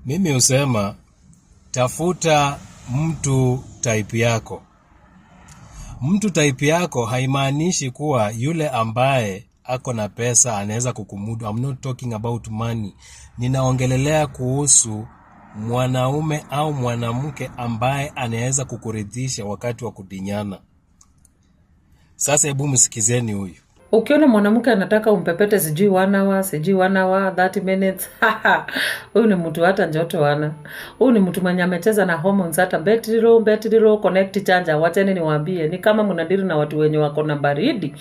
Mimi husema tafuta mtu type yako. Mtu type yako haimaanishi kuwa yule ambaye ako na pesa anaweza kukumudu. I'm not talking about money. Ninaongelelea kuhusu mwanaume au mwanamke ambaye anaweza kukuridhisha wakati wa kudinyana. Sasa hebu msikizeni huyu. Ukiona mwanamke anataka umpepete sijui 1 hour, sijui 1 hour, 30 minutes. Huyu ni mtu hata njoto ana. Huyu ni mtu mwenye amecheza na hormones hata battery low, connect charger. Wacheni niwaambie, ni kama mnadiri na watu wenye wako na baridi,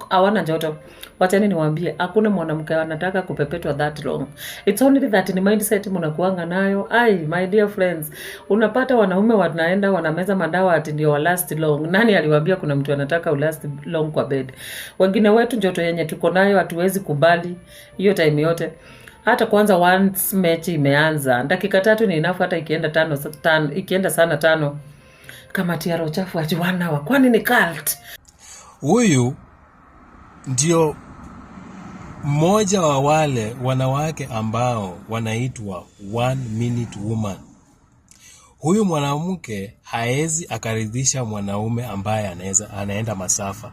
hawana joto. Wacheni niwaambie, hakuna mwanamke anataka kupepetwa that long. It's only that ni mindset mnakuanga nayo. My dear friends, unapata wanaume wanaenda wanameza madawa ati ndio last long. Nani aliwaambia kuna mtu anataka last long kwa bed? Wengine wetu joto yenye tuko nayo hatuwezi kubali hiyo time yote. Hata kwanza once match imeanza, dakika 3 ni enough. Hata ikienda 5 ikienda sana 5 kama tiaro chafu ati 1 hour. Kwani ni cult? Huyu ndio mmoja wa wale wanawake ambao wanaitwa 1 minute woman. Huyu mwanamke haezi akaridhisha mwanaume ambaye anaenda masafa.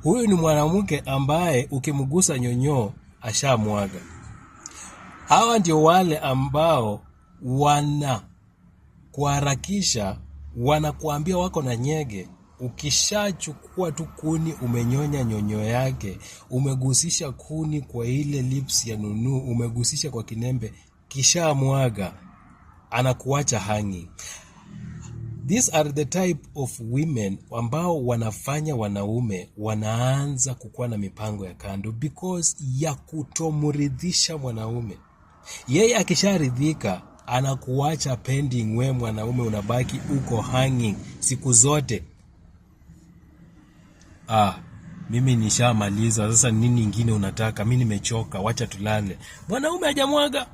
Huyu ni mwanamke ambaye ukimgusa nyonyo ashamwaga. Hawa ndio wale ambao kuharakisha, wanakuambia wako na nyege. Ukishachukua tu kuni, umenyonya nyonyo yake, umegusisha kuni kwa ile lips ya nunu, umegusisha kwa kinembe, kisha mwaga, anakuacha hanging. These are the type of women ambao wanafanya wanaume wanaanza kukuwa na mipango ya kando because ya kutomuridhisha mwanaume. Yeye akisharidhika anakuacha pending, we mwanaume unabaki uko hanging siku zote. Mimi nishamaliza, sasa nini ingine unataka? Mimi nimechoka, wacha tulale. Mwanaume hajamwaga.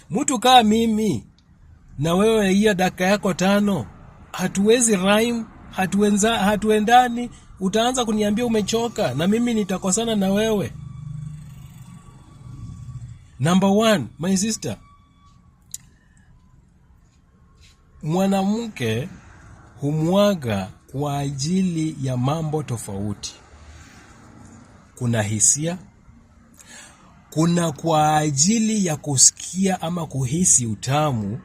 Mtu kaa mimi na wewe hiyo dakika yako 5 hatuwezi rhyme, hatuendani. Utaanza kuniambia umechoka na mimi nitakosana na wewe. Number 1, my sister, mwanamke humwaga kwa ajili ya mambo tofauti. Kuna hisia, kuna kwa ajili ya kusikia ama kuhisi utamu,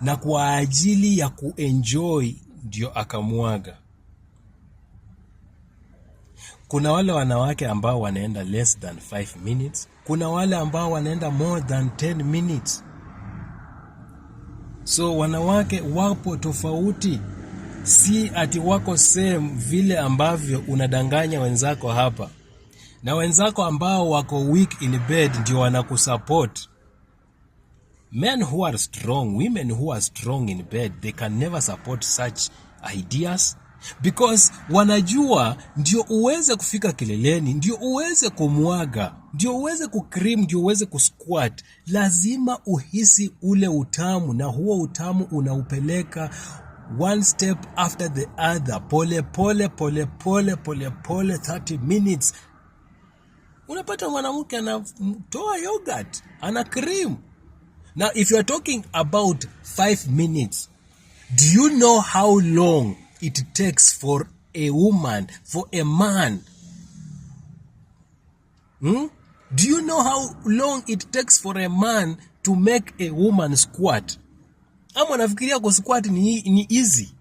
na kwa ajili ya kuenjoy ndio akamwaga. Kuna wale wanawake ambao wanaenda less than 5 minutes. Kuna wale ambao wanaenda more than 10 minutes. So wanawake wapo tofauti. Si ati wako same vile ambavyo unadanganya wenzako hapa. Na wenzako ambao wako weak in bed ndio wanakusupport. Men who are strong, women who are strong in bed, they can never support such ideas. Because wanajua ndio uweze kufika kileleni, ndio uweze kumwaga, ndio uweze kukrim, ndio uweze kusquat, lazima uhisi ule utamu, na huo utamu unaupeleka one step after the other, pole 30 minutes. Unapata mwanamke anatoa yogurt, ana cream. Now if you are talking about 5 minutes, do you know how long it takes for a woman, for a man? Do you know how long it takes for a man to make a woman squat? Ama nafikiria ku squat ni easy.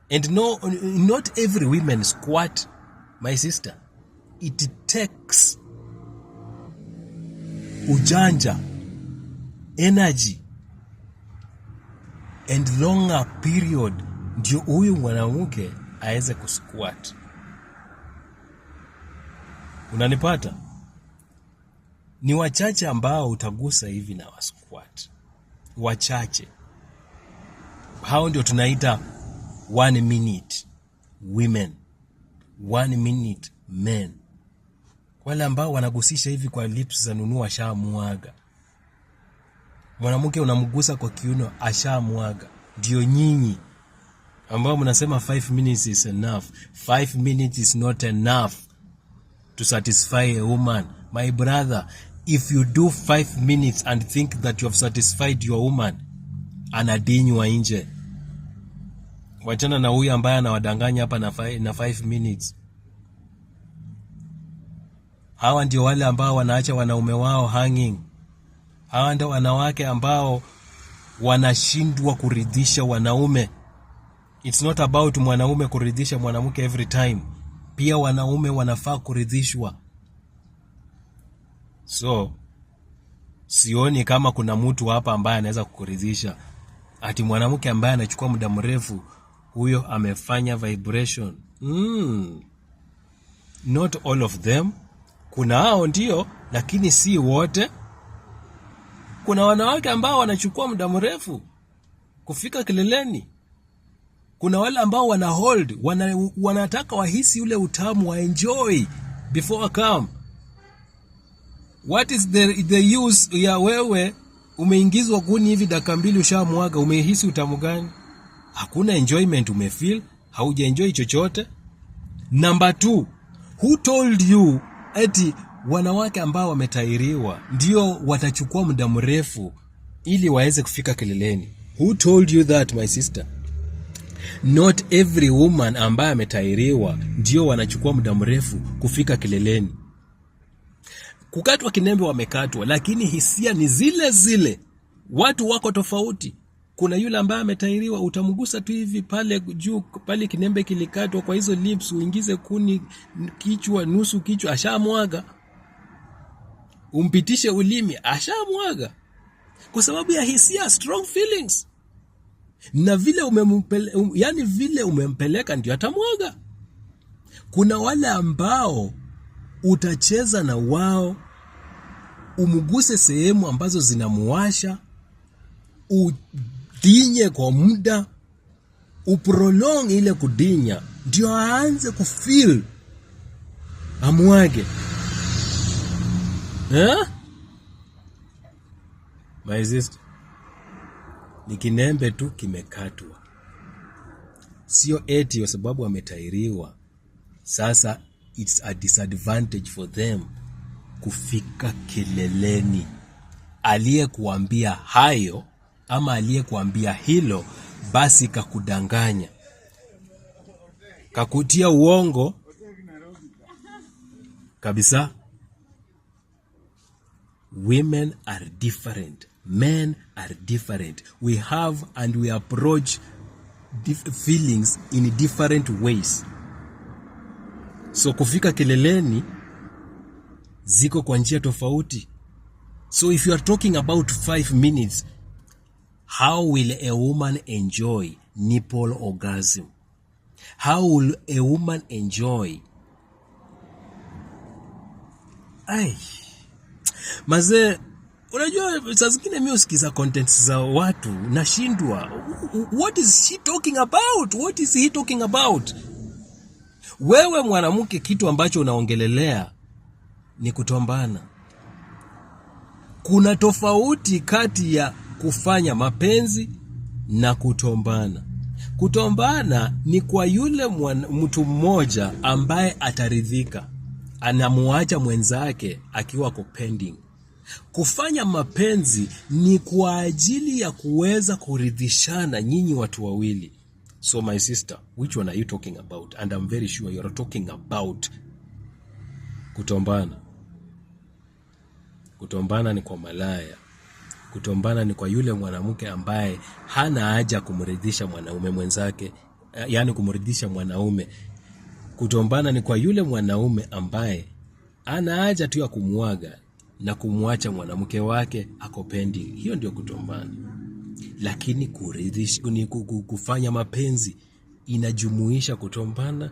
And no, not every woman squat, my sister. It takes ujanja, energy and longer period ndio huyu mwanamke aweze kusquat. Unanipata? Ni wachache ambao utagusa hivi na wasquat. Wachache. Hao ndio tunaita 1 minute women, 1 minute men. Wale ambao wanagusisha hivi kwa lips za nunu ashamwaga. Mwanamke unamgusa kwa kiuno ashamwaga. Ndio nyinyi ambao mnasema 5 minutes is enough. 5 minutes is not enough to satisfy a woman. My brother, if you do 5 minutes and think that you have satisfied your woman, anadinywa nje. Wachana na huyu ambaye anawadanganya hapa na 5 minutes. Hawa ndio wale ambao wanaacha wanaume wao hanging. Hawa ndio wanawake ambao wanashindwa kuridhisha wanaume. It's not about mwanaume kuridhisha mwanamke every time. Pia wanaume wanafaa kuridhishwa. So, sioni kama kuna mtu hapa ambaye anaweza kukuridhisha. Ati mwanamke ambaye anachukua muda mrefu, huyo amefanya vibration. Not all of them. Kuna hao ndio, lakini si wote. Kuna wanawake ambao wanachukua muda mrefu kufika kileleni. Kuna wale ambao wana hold, wanataka wahisi ule utamu, wa enjoy before come. What is the use ya wewe umeingizwa kuni hivi dakika 2 ushamwaga, umehisi utamu gani? Hakuna enjoyment umefeel, hauja enjoy chochote. Number 2, who told you eti wanawake ambao wametairiwa ndio watachukua muda mrefu ili waweze kufika kileleni? Who told you that, my sister? Not every woman ambaye ametairiwa ndio wanachukua muda mrefu kufika kileleni. Kukatwa kinembe wamekatwa, lakini hisia ni zile zile. Watu wako tofauti. Kuna yule ambaye ametairiwa, utamgusa tu hivi pale juu, pale kinembe kilikatwa, kwa hizo lips uingize kuni kichwa, nusu kichwa, ashamwaga. Umpitishe ulimi, ashamwaga. Kwa sababu ya hisia, strong feelings. Na vile vile umempeleka ndio atamwaga. Kuna wale ambao utacheza na wao, umuguse sehemu ambazo zinamuwasha, udinye kwa muda, uprolong ile kudinya, ndio aanze kufeel amwage. My sister, ni kinembe tu kimekatwa. Sio eti kwa sababu ametairiwa sasa it's a disadvantage for them kufika kileleni. Aliyekuambia hayo ama aliyekuambia hilo basi kakudanganya, kakutia uongo kabisa. Women are different, men are different. We have and we approach feelings in different ways. So kufika kileleni ziko kwa njia tofauti. So if you are talking about 5 minutes, how will a woman enjoy nipple orgasm? How will a woman enjoy? Mazee, unajua saa zingine mimi usikiza contents za watu nashindwa. What is she talking about? What is he talking about? Wewe mwanamke, kitu ambacho unaongelelea ni kutombana. Kuna tofauti kati ya kufanya mapenzi na kutombana. Kutombana ni kwa yule mtu mmoja ambaye ataridhika, anamuacha mwenzake akiwa pending. Kufanya mapenzi ni kwa ajili ya kuweza kuridhishana nyinyi watu wawili. So my sister, which one are you talking about? And I'm very sure you're talking about kutombana. Kutombana ni kwa malaya. Kutombana ni kwa yule mwanamke ambaye hana haja kumridhisha mwanaume mwenzake, yani kumridhisha mwanaume. Kutombana ni kwa yule mwanaume ambaye ana haja tu ya kumwaga na kumwacha mwanamke wake ako pending. Hiyo ndio kutombana. Lakini kuridhisha ni kufanya mapenzi inajumuisha kutombana,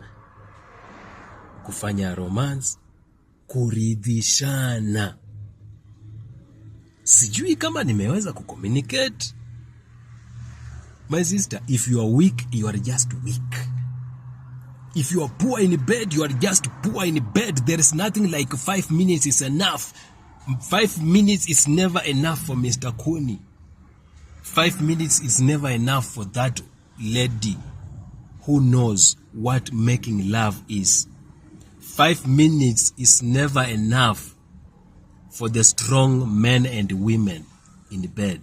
kufanya romance, kuridhishana. Sijui kama nimeweza kucommunicate. My sister, if you are weak, you are just weak. If you are poor in bed, you are just poor in bed. There is nothing like 5 minutes is enough. 5 minutes is never enough for Mr. Kuni. 5 minutes is never enough for that lady who knows what making love is. 5 minutes is never enough for the strong men and women in bed.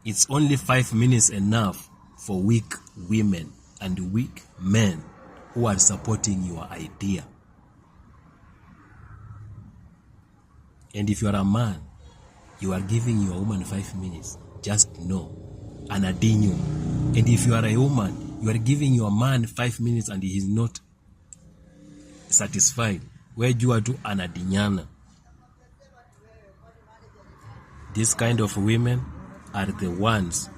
It's only 5 minutes enough for weak women and weak men who are supporting your idea. And if you are a man, you are giving your woman 5 minutes, just know, anadinyo. And if you are a woman, you are giving your man 5 minutes and he is not satisfied, wejua tu anadinyana. This kind of women are the ones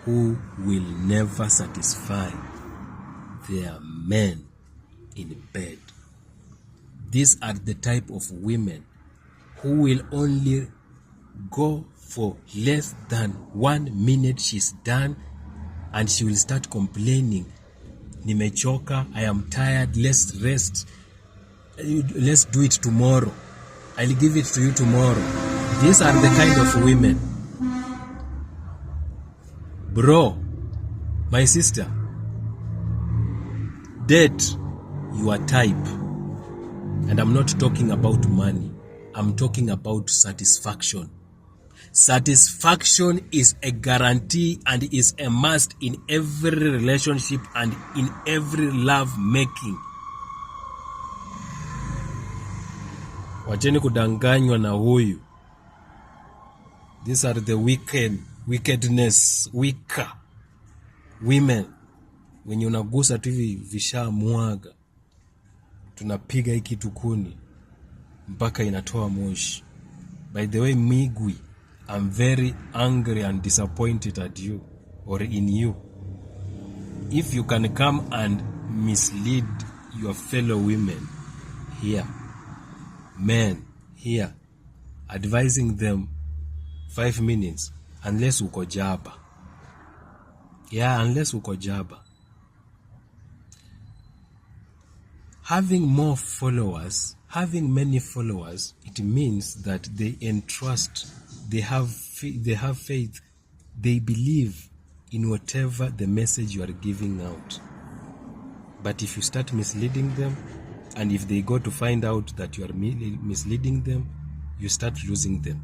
who will never satisfy their men in bed. These are the type of women who will only go for less than 1 minute, she's done, and she will start complaining, nimechoka, I am tired, let's rest, let's do it tomorrow, I'll give it to you tomorrow. These are the kind of women. Bro, my sister, date your type. And I'm not talking about money, I'm talking about satisfaction. Satisfaction is a guarantee and is a must in every relationship and in every love making. Wacheni kudanganywa na huyu. These are the wickedness, weaker women. Wenye unagusa tu hivi vishamwaga, tunapiga hiki tukuni mpaka inatoa moshi. By the way, Migwi, I'm very angry and disappointed at you or in you. If you can come and mislead your fellow women here, men here, advising them 5 minutes, unless uko jaba. Yeah, unless uko jaba. Having more followers, having many followers, it means that they entrust, they have faith, they believe in whatever the message you are giving out. But if you start misleading them, and if they go to find out that you are misleading them, you start losing them.